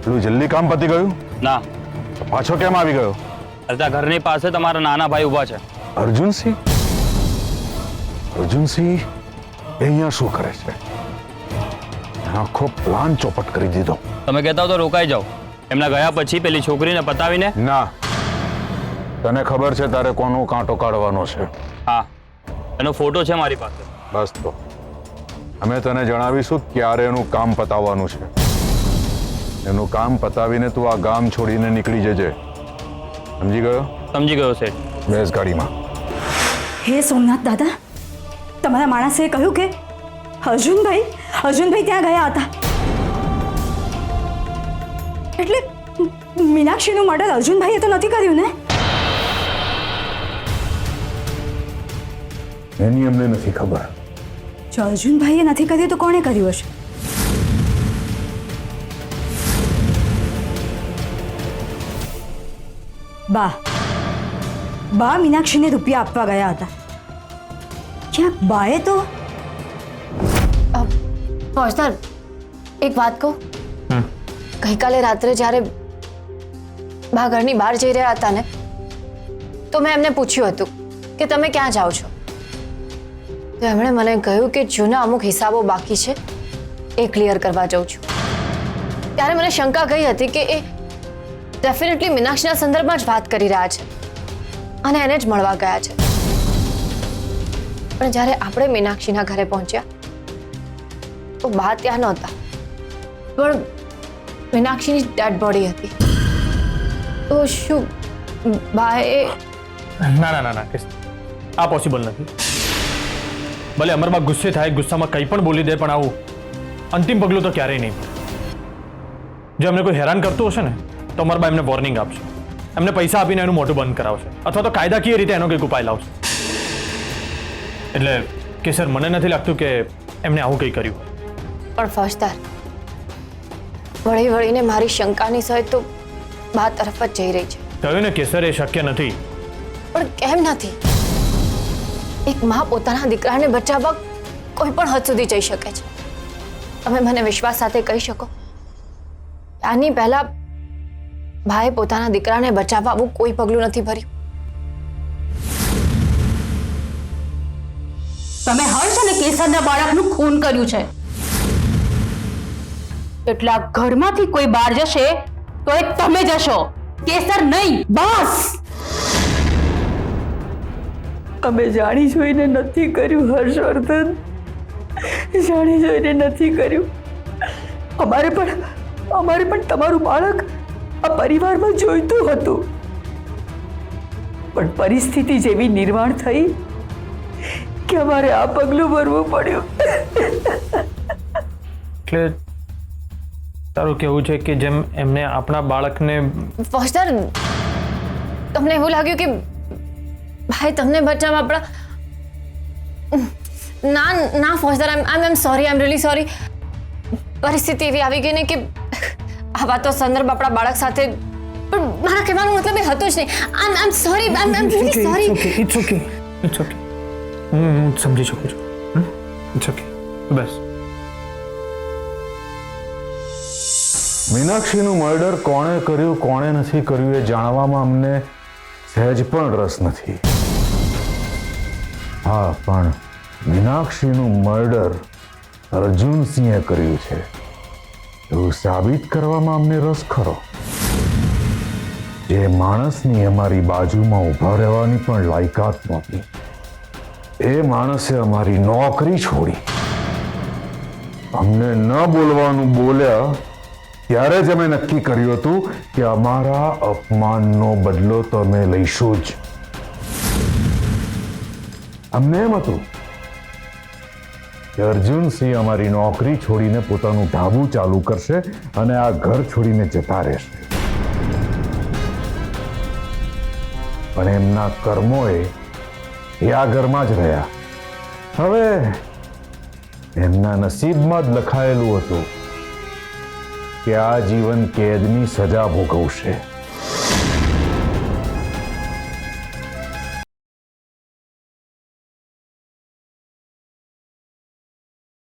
એટલું જલ્દી કામ પતી ગયું? ના, પાછો કેમ આવી ગયો? અરે ઘરની પાસે તમારા નાના ભાઈ ઊભા છે. અર્જુનસિંહ? અર્જુનસિંહ એ અહીંયા શું કરે છે? આખો પ્લાન ચોપટ કરી દીધો. તમે કહેતા હો તો રોકાઈ જાઓ. એમના ગયા પછી પેલી છોકરીને પતાવીને. ના, તને ખબર છે તારે કોનો કાંટો કાઢવાનો છે? હા, એનો ફોટો છે મારી પાસે. બસ તો અમે તને જણાવીશું ક્યારે એનું કામ પતાવવાનું છે. એનું કામ પતાવીને તું આ ગામ છોડીને નીકળી જજે. સમજી ગયો? સમજી ગયો શેઠ. બેસ ગાડીમાં. હે સોમનાથ દાદા, તમારા માણસે કહ્યું કે અર્જુનભાઈ ત્યાં ગયા હતા. એટલે મીનાક્ષીનું મર્ડર અર્જુનભાઈએ તો નથી કર્યું ને? એની અમને નથી ખબર. જો અર્જુનભાઈએ નથી કર્યું તો કોણે કર્યું હશે? બા મીનાક્ષીને રૂપિયા આપવા ગયા હતા. ક્યાંક બાએ તો ફોજદાર, એક વાત કહું. ગઈકાલે રાત્રે જ્યારે બા ઘરની બહાર જઈ રહ્યા હતા ને, તો મેં એમને પૂછ્યું હતું કે તમે ક્યાં જાઓ છો. તો એમણે મને કહ્યું કે જૂના અમુક હિસાબો બાકી છે, એ ક્લિયર કરવા જાઉં છું. ત્યારે મને શંકા ગઈ હતી કે એ ડેફિનેટલી મીનાક્ષીના સંદર્ભમાં જ વાત કરી રહ્યા છે અને એને જ મળવા ગયા છે. પણ જ્યારે આપણે મીનાક્ષીના ઘરે પહોંચ્યા તો બા ત્યાં નહોતા, પણ મીનાક્ષીની ડેડ બોડી હતી. તો શું બાએ? ના ના ના ના, આ પોસિબલ નથી. ભલે અમરમાં ગુસ્સે થાય, ગુસ્સામાં કંઈ પણ બોલી દે, પણ આવું અંતિમ પગલું તો ક્યારેય નહીં. જો એમને કોઈ હેરાન કરતું હશે ને તો અમરબા એમને વોર્નિંગ આપશે, એમને પૈસા આપીને એનું મોઢું બંધ કરાવશે, અથવા તો કાયદાકીય રીતે એનો કંઈક ઉપાય લાવશે. એટલે કે સર, મને નથી લાગતું કે એમને આવું કંઈ કર્યું. પણ ફોજદાર, વળીને મારી શંકાની સહિત તો બા તરફ જ જઈ રહી છે. કહ્યું ને કે સર, એ શક્ય નથી. પણ કેમ નથી? એક માં પોતાના દીકરાને બચાવવા કોઈ પણ હદ સુધી જઈ શકે છે. તમે મને વિશ્વાસ સાથે કહી શકો આની પહેલા ભાઈએ પોતાના દીકરાને બચાવવા આવું કોઈ પગલું નથી ભર્યું? તમે હર્ષ અને કેસરના બાળકનું ખૂન કર્યું છે, એટલે આ ઘરમાંથી કોઈ બહાર જશે તો એ તમે જશો, કેસર નહીં. બસ. અમે જાણી જોઈને નથી કર્યું હર્ષવર્ધન, જાણી જોઈને નથી કર્યું. અમારે પણ તમારું બાળક આ પરિવારમાં જોઈતું હતું, પણ પરિસ્થિતિ જેવી નિર્માણ થઈ કે અમારે આ પગલું ભરવું પડ્યું. એટલે તારું કહેવું છે કે જેમ એમને આપણા બાળકને... ફોજદાર, તમને એવું લાગ્યું કે ભાઈ તમને બચાવવા આપણા... ના ફોજદાર, I am sorry, I am really sorry. પરિસ્થિતિ એવી આવી ગઈ ને કે આ વાતો સંદર્ભ આપણા બાળક સાથે, પણ મારા કહેવાનો મતલબ એ હતો જ નહીં. I am sorry, I am really sorry. It's okay. હું સમજી શકું છું. It's okay. બસ. મીનાક્ષીનું મર્ડર કોણે કર્યું કોણે નથી કર્યું એ જાણવામાં અમને સહેજ પણ રસ નથી. હા, પણ મીનાક્ષીનું મર્ડર અર્જુનસિંહે કર્યું છે એવું સાબિત કરવામાં અમને રસ ખરો. જે માણસની અમારી બાજુમાં ઊભા રહેવાની પણ લાયકાત નહોતી, એ માણસે અમારી નોકરી છોડી અમને ન બોલવાનું બોલ્યા. ત્યારે જ અમે નક્કી કર્યું હતું કે અમારા અપમાનનો બદલો તો અમે લઈશું જ. અમને એમ હતું કે અર્જુનસિંહ અમારી નોકરી છોડીને પોતાનું ઢાબુ ચાલુ કરશે અને આ ઘર છોડીને જતા રહેશે. પણ એમના કર્મોએ એ આ ઘરમાં જ રહ્યા. હવે એમના નસીબમાં જ લખાયેલું હતું કે આ જીવન કેદની સજા ભોગવશે.